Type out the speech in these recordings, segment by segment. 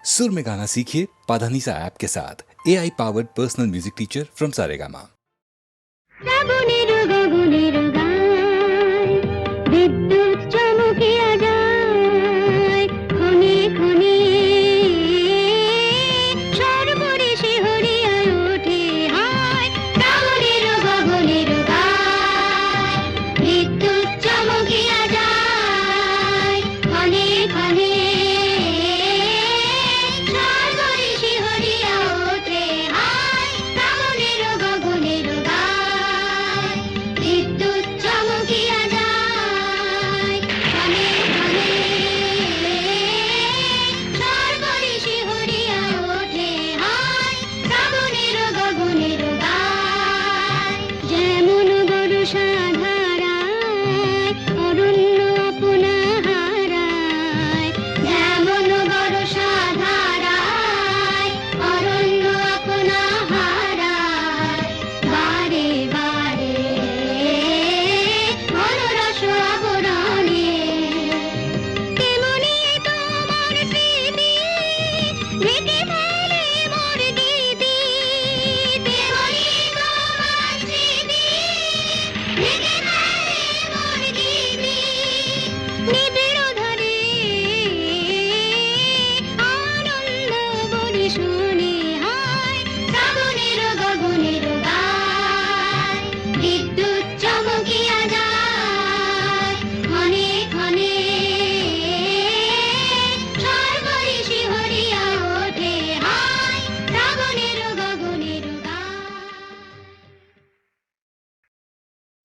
सुर में गाना सीखिए पाधानीसा ऐप के साथ AI powered personal music teacher from Saregama. বিদ্যুৎ চমকিয়া যায় ক্ষণে ক্ষণে সর্বরে শিহরিয়া ওঠে হায় শ্রাবণের গগনের গায় বিদ্যুৎ চমকিয়া যায় ক্ষণে ক্ষণে সর্বরে শিহরিয়া ওঠে হায় শ্রাবণের গগনের গায় বিদ্যুৎ চমকিয়া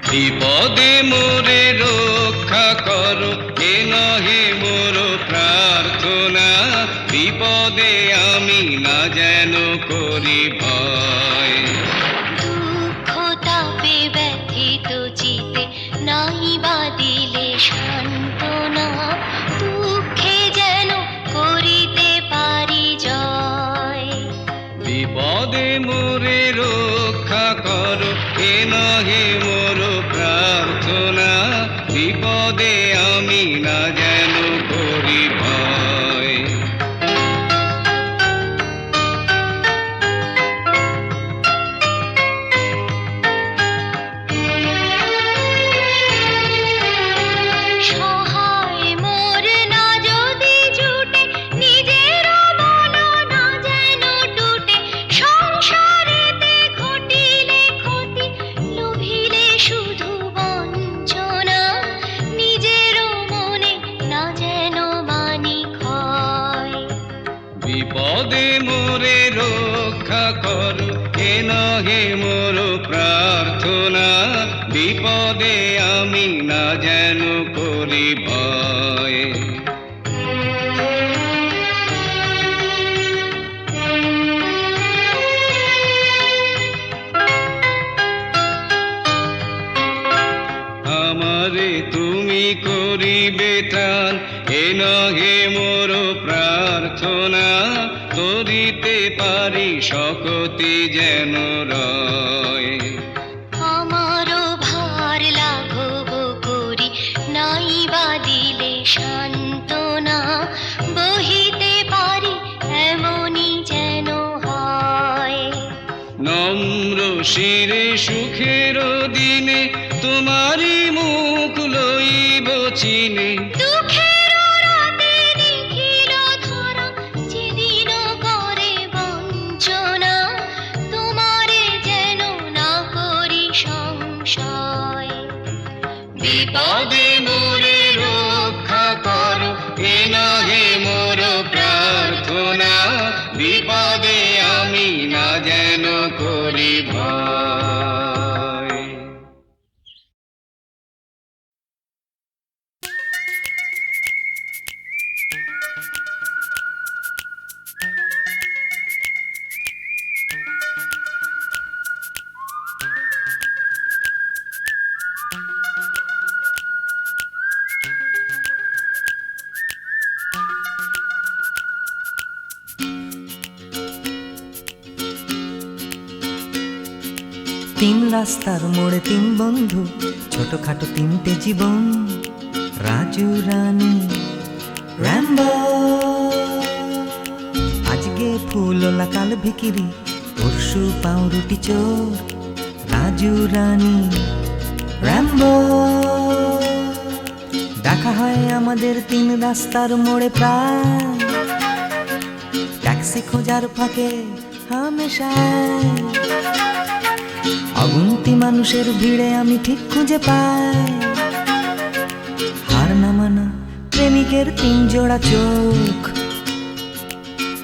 বিপদে মোরে রক্ষা করো এ নহে মোর প্রার্থনা বিপদে আমি না যেন করি ভয় দুঃখ তাপে ব্যথিত চিতে নাই বা দিলে সান্ত্বনা দুঃখে যেন করিতে পারি জয় বিপদে মোরে রক্ষা করো এ নহে মোর প্রার্থনা বিপদে আমি না যেন করি ভয় সহায় মোর না যদি জুটে নিজের মন না যেন টুটে সংসারেতে ঘটিলে ক্ষতি লোভিলে শুধু বঞ্চনা নিজের মনে না যেন মানি ক্ষয় বিপদে মোরে রক্ষা করো এ নহে মোর প্রার্থনা বিপদে আমি না যেন করি ভয় আমারে তুমি করিবে ত্রাণ এ নহে মোর প্রার্থনা করিতে পারি শকতি যেন রয় আমারও ভার লাঘব করি নাই বা দিলে সান্ত্বনা বহিতে পারি এমনই যেন হয় নম্র শিরে সুখের দিনে তোমারি মুখ লইব চিনে দুঃখের রাতে নিখিল ধরা যেদিন করে বঞ্চনা তোমারে যেন না করি সংশয় বিপদে মোরে রক্ষা করো এ নহে মোর প্রার্থনা বিপদে আমি না যেন করি ভয় তিন রাস্তার মোড়ে তিন বন্ধু, ছোটখাটো তিনটে জীবন, রাজু রানী র্যাম্বো। ফুলওলা কাল ভিকিরি, পরশু পাউরুটি চোর, রাজু রানী, র্যাম্বো। দেখা হয় আমাদের তিন রাস্তার মোড়ে প্রায়, ট্যাক্সি খোঁজার ফাঁকে হামেশায়। অগুন্তি মানুষের ভিড়ে আমি ঠিক খুঁজে পাই হার না মানা প্রেমিকের তিন জোড়া চোখ।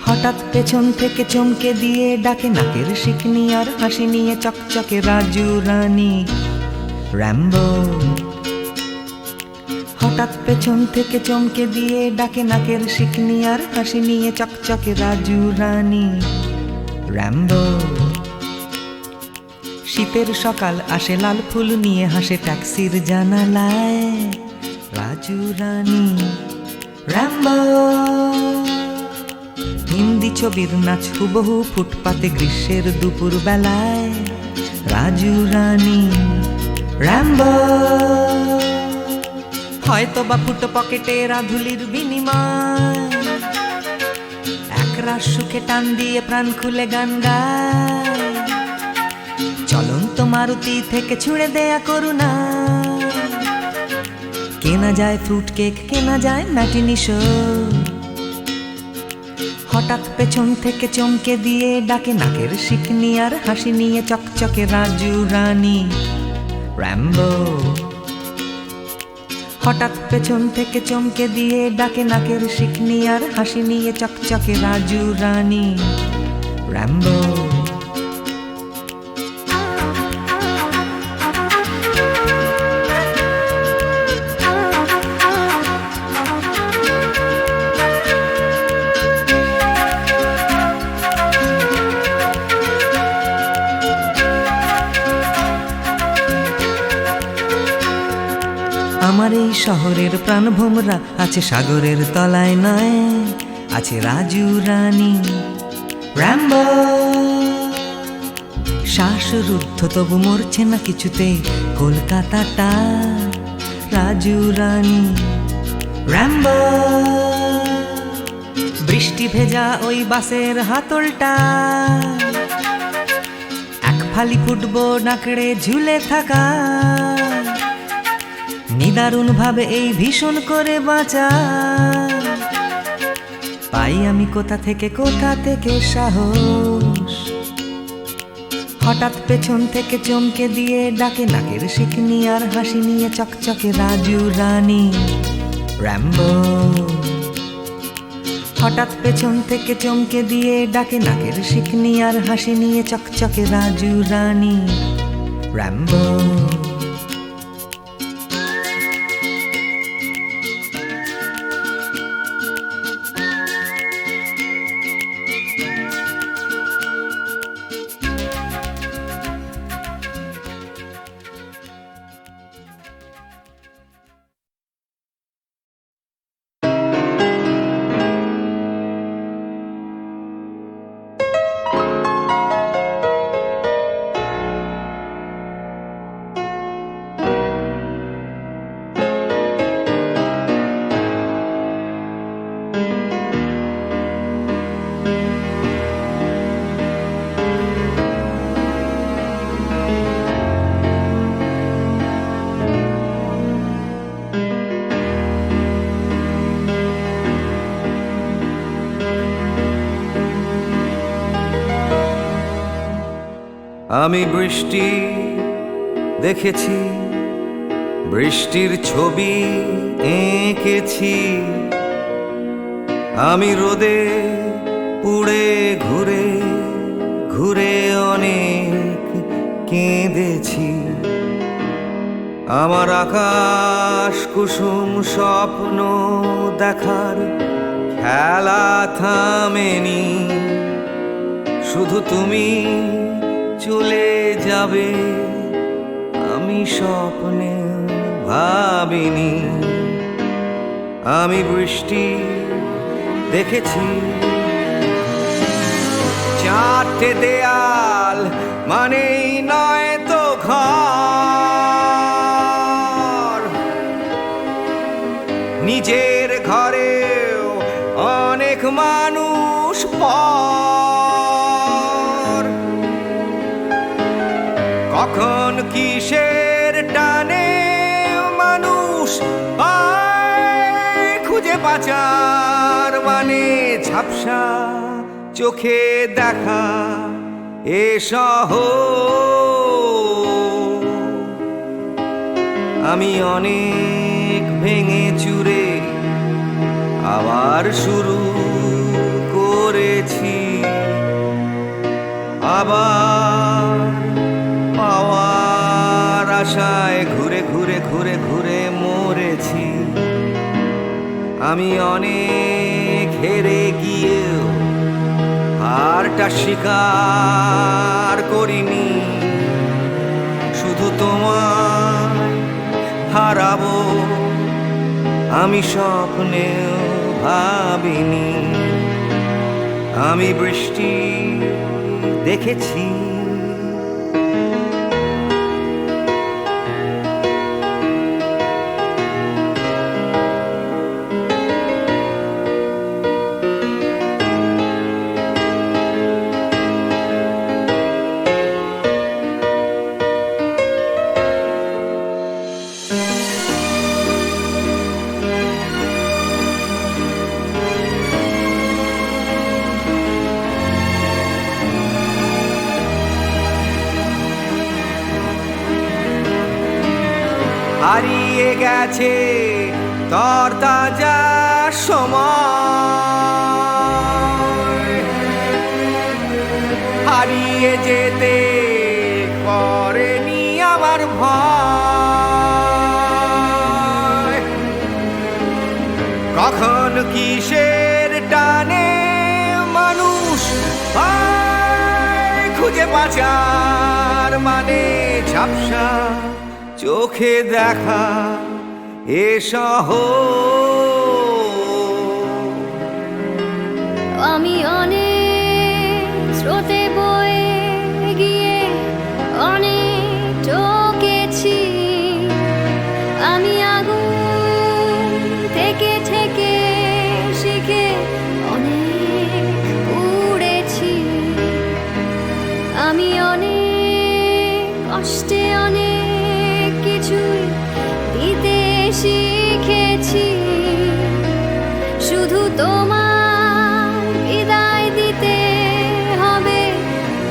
হঠাৎ পেছন থেকে চমকে দিয়ে ডাকে নাকের শিকনি আর হাসি নিয়ে চকচকে রাজু রানী, র্যাম্বো। হঠাৎ পেছন থেকে চমকে দিয়ে ডাকে নাকের শিকনি আর হাসি নিয়ে চকচকে রাজু রানী, র্যাম্বো। শীতের সকাল আসে লাল ফুল নিয়ে হাসে ট্যাক্সির জানালায়, রাজু রানী, র্যাম্বো। হিন্দি ছবির নাচ হুবহু ফুটপাতে গ্রীষ্মের দুপুর বেলায়, রাজু রানী, র্যাম্বো। হয়তো বা ফুটো পকেটে রাধুলির বিনিময়, একরাশ সুখে টান দিয়ে প্রাণ খুলে গান গায়। চলন্ত মারুতি থেকে ছুঁড়ে দেয়া করুণা, কেনা যায় ফ্রুট কেক, কেনা যায় ম্যাটিনি শো। হঠাৎ পেছন থেকে চমকে দিয়ে ডাকে নাকের শিকনি আর হাসি নিয়ে চকচকে রাজু রানী, র্যাম্বো। হঠাৎ পেছন থেকে চমকে দিয়ে ডাকে নাকের শিকনি আর হাসি নিয়ে চকচকে রাজু রানী, র্যাম্বো। আমার এই শহরের প্রাণভোমরা আছে সাগরের তলায় নয়, আছে রাজু রানী, র্যাম্বো। শ্বাসরুদ্ধ তবু মরছে না কিছুতেই কলকাতাটা, রাজু রানী, র্যাম্বো। বৃষ্টি ভেজা ওই বাসের হাতলটা, এক ফালি ফুটবো নাকড়ে ঝুলে থাকা। নিদারুণ ভাবে এই ভীষণ করে বাঁচা, পাই আমি কোথা থেকে সাহস। হঠাৎ পেছন থেকে চমকে দিয়ে ডাকে নাকের শিকনি আর হাসি নিয়ে চকচকে রাজু রানী, র্যাম্বো। হঠাৎ পেছন থেকে চমকে দিয়ে ডাকে নাকের শিকনি আর হাসি নিয়ে চকচকে রাজু রানী, র্যাম্বো। আমি বৃষ্টি দেখেছি, বৃষ্টির ছবি এঁকেছি। আমি রোদে পুড়ে ঘুরে ঘুরে অনেক কেঁদেছি। আমার আকাশ কুসুম স্বপ্ন দেখার খেলা থামেনি, শুধু তুমি চলে যাবে আমি স্বপ্নে ভাবিনি। আমি বৃষ্টি দেখেছি, চারটে দেয়াল মানেই নয় তো ঘর, নিজের ঘরেও অনেক মানুষ পর। কিসের টানে মানুষ পায় খুঁজে বাঁচার মানে ঝাপসা চোখে দেখা এ শহর। আমি অনেক ভেঙে চুরে আবার শুরু করেছি, আবার পাওয়ার আশায় ঘুরে ঘুরে ঘুরে ঘুরে মরেছি। আমি অনেক হেরে গিয়েও হারটা স্বীকার করিনি, শুধু তোমায় হারাবো আমি স্বপ্নেও ভাবিনি। আমি বৃষ্টি দেখেছি, হারিয়ে গেছে তরতাজা সময়, হারিয়ে যেতে করেনি আমার ভয়। কখন কিসের টানে মানুষ পায় খুঁজে বাঁচার মানে ঝাপসা চোখে দেখা এ শহর। আমি অনেক স্রোতে বয়ে গিয়ে অনেক ঠকেছি, আমি আগুন থেকে থেকে শিখে অনেক উড়েছি। আমি অনেক কষ্টে অনেক কিছুই দিতে শিখেছি, শুধু তোমার বিদায় দিতে হবে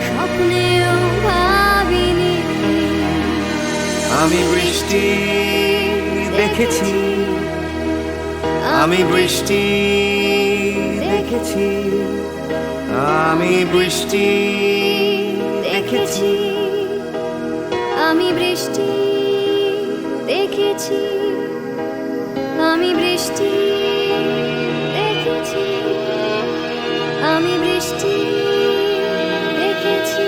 স্বপ্নেও ভাবিনি। আমি বৃষ্টি দেখেছি, আমি বৃষ্টি দেখেছি, আমি বৃষ্টি দেখেছি, আমি বৃষ্টি দেখেছি, আমি বৃষ্টি দেখেছি, আমি বৃষ্টি দেখেছি।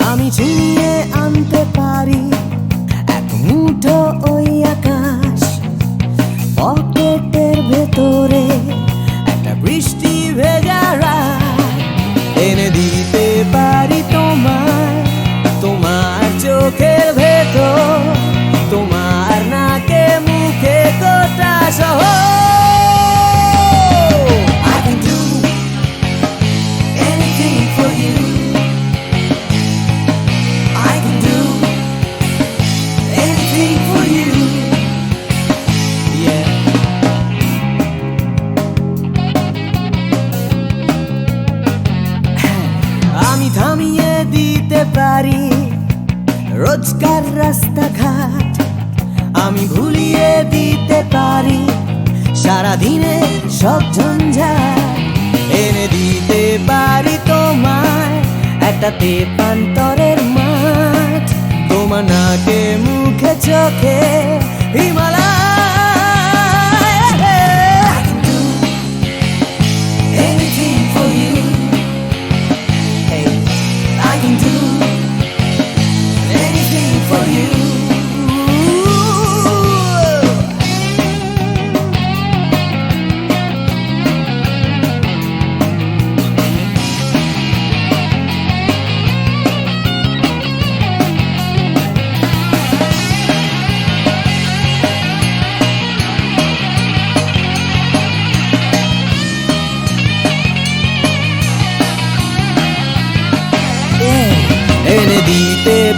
আমি ছিনিয়ে আনতে পারি এক মুঠো ওই আকাশ, পকেটের ভেতরে একটা বৃষ্টি ভেজা রাত এনে দিতে পারি তোমায়, তোমার চোখের ভেতর, তোমার নাকে মুখে গোটা শহর। I can do anything for you, I can do anything for you, yeah. আমি থামিয়ে দিতে পারি রোজকার রাস্তাঘাট, আমি ভুলিয়ে দিতে পারি সারাদিনে সব ঝঞ্ঝাট, এনে দিতে পারি তোমায় একটা তেপান্তরের মাঠ, তোমার নাকে মুখে চোখে Himalaya. I can do anything for you, hey, I can do anything for you.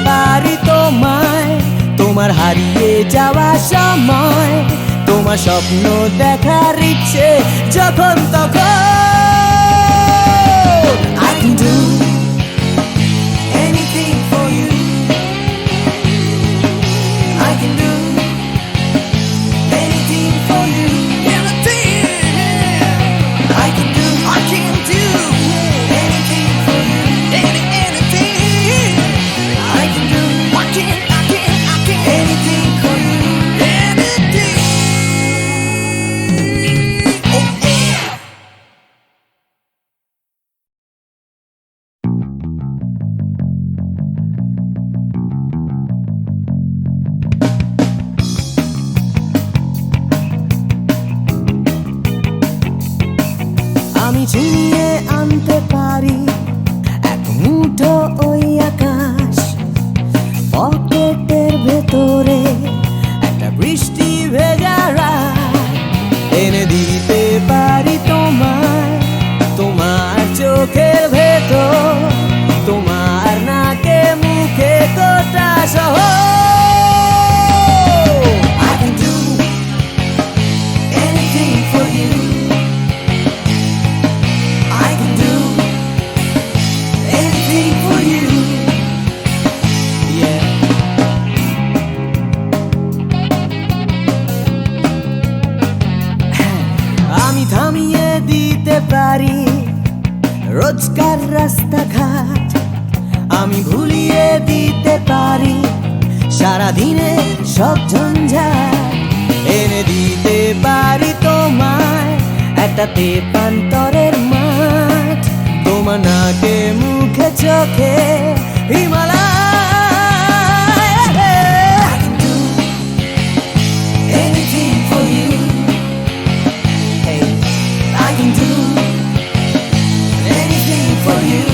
পারি তোমায়, তোমার হারিয়ে যাওয়া সময়, তোমার স্বপ্ন দেখার ইচ্ছে যখন তখন। I can do anything for you. I can do anything for you. Anything. I can do anything for you. Anything. I can do anything for you. Anything. Oh yeah. আমি ছিনিয়ে আনতে পারি এক মুঠো ওই আকাশ, পকেটের ভেতরে একটা বৃষ্টি ভেজা রাত, এনে দিতে পারি তোমায়, তোমার চোখের ভেতর, তোমার নাকে মুখে কোটা সহ। I can do anything for you. I can do anything for you. Yeah. আমি থামিয়ে দিতে পারি রোজকার রাস্তাঘাট, আমি ভুলিয়ে দিতে পারি সারাদিনে সব ঝঞ্ঝাট, এনে দিতে পারি তোমায় একটা তেপান্তরের মাঠ, তোমার নাকে মুখে চোখে Himalaya. I can do anything for you. Hey, I can do anything for you.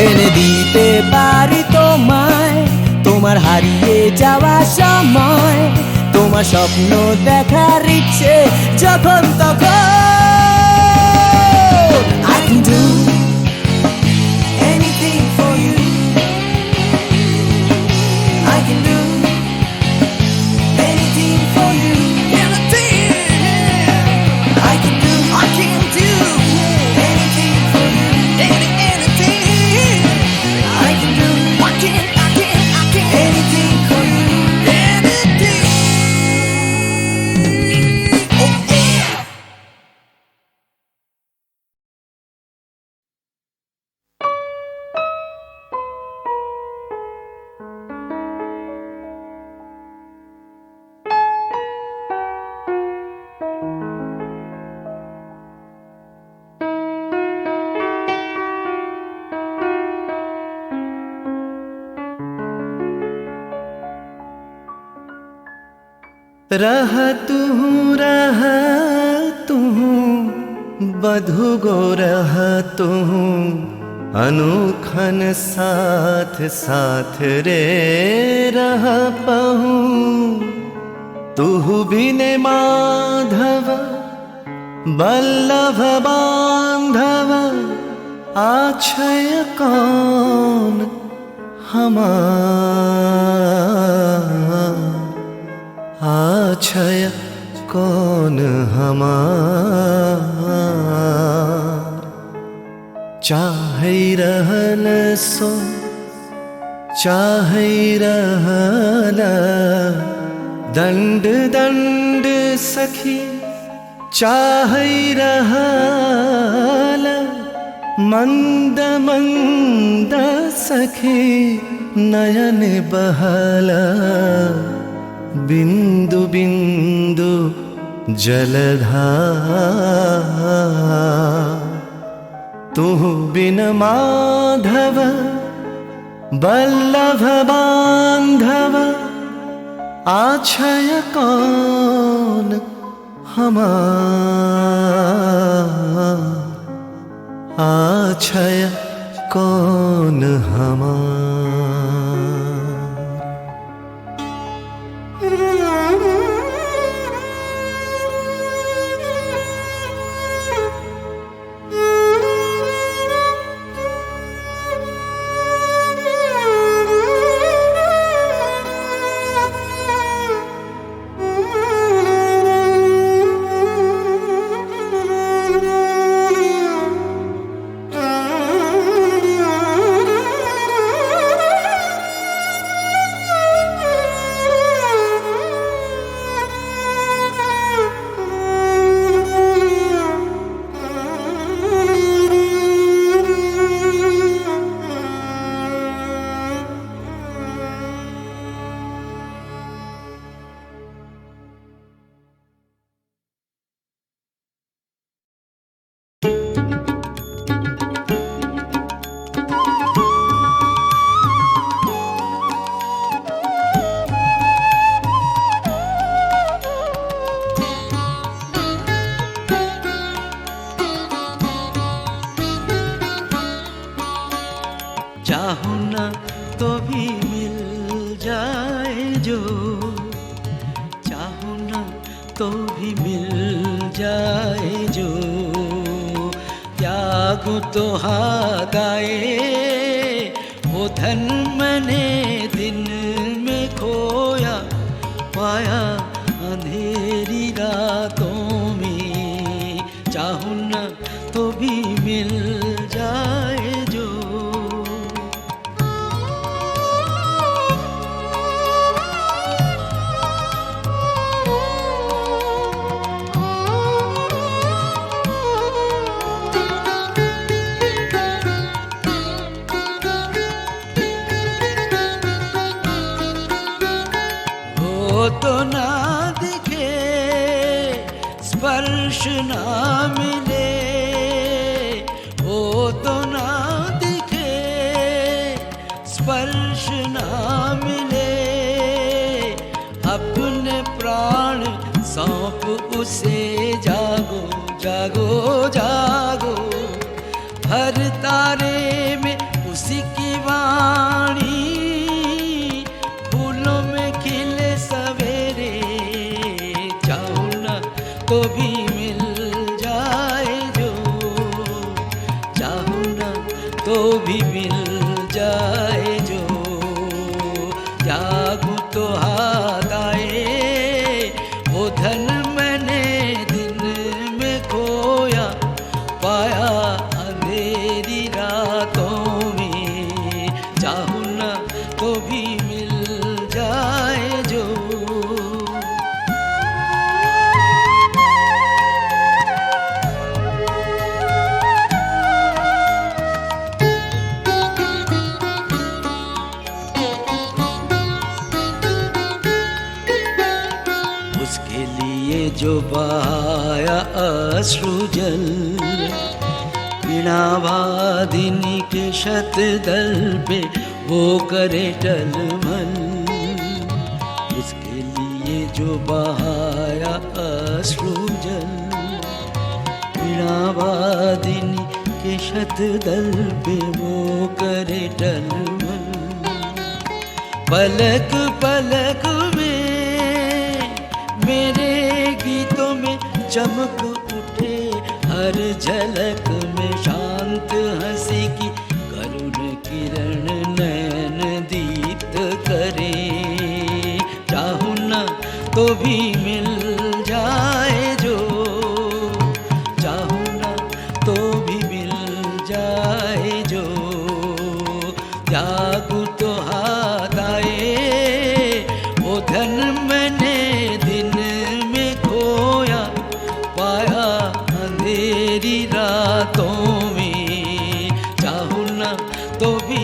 এনে দিতে পারি তোমায়, তোমার হারিয়ে যাওয়া সময়, তোমার স্বপ্ন দেখার ইচ্ছে যখন তখন। I can do anything for you. I can do anything for you. Anything. I can do anything for you. Anything. I can do anything for you. Anything. Oh yeah. रह तू बधु गो रह तू अनुखन साथ साथ रे रह पहूँ तू बिने माधव बल्लभ बांधव आछय कौन हमार आछय कौन हमार चाहे रहल सो चाहे रहल दंड दंड सखी चाहे रहल मंद मंद सखी नयन बहला बिंदु बिंदु जलधार तू बिन माधव बल्लभ बांधव आछय कौन हमार, आछय कौन हमार। चाहूं ना तो भी मिल जाए जो, चाहूं ना तो भी मिल जाए जो, त्यागूं तो हाथ आए वो धन मैंने दिन में खोया, पाया अंधेरी रातों में। चाहूं ना तो भी मिल जाए जो। तो ना दिखे स्पर्श ना मिले, वो तो ना दिखे स्पर्श ना मिले, अपने प्राण सौंप उसे जागो जागो जागो। हर तारे में उसी की वाणी, तो भी मिल जाए जो, चाहूं ना तो भी मिल जाए जो, त्यागूं तो हाथ आए वो धन मैंने दिन में खोया, पाया अंधेरी रातों में। चाहूं ना तो भी मिल जाए जो। उसके लिए जो बहाया अश्रु जल, वीणावादिनी के शतदल पे वो करे टलमल। उसके लिए जो बहाया अश्रु जल, वीणावादिनी के शतदल पे वो करे टलमल। पलक पलक में मेरे गीतों में चमक उठे, हर झलक में शांत हंसी की करुण किरण नयन दीप्त करे। चाहूं ना तो भी मिल जाए जो, चाहूं ना तो भी मिल जाए जो, त्यागूं तो हाथ आए वो धन मैंने दिन में खोया, पाया अंधेरी रातों में। चाहूं ना तो भी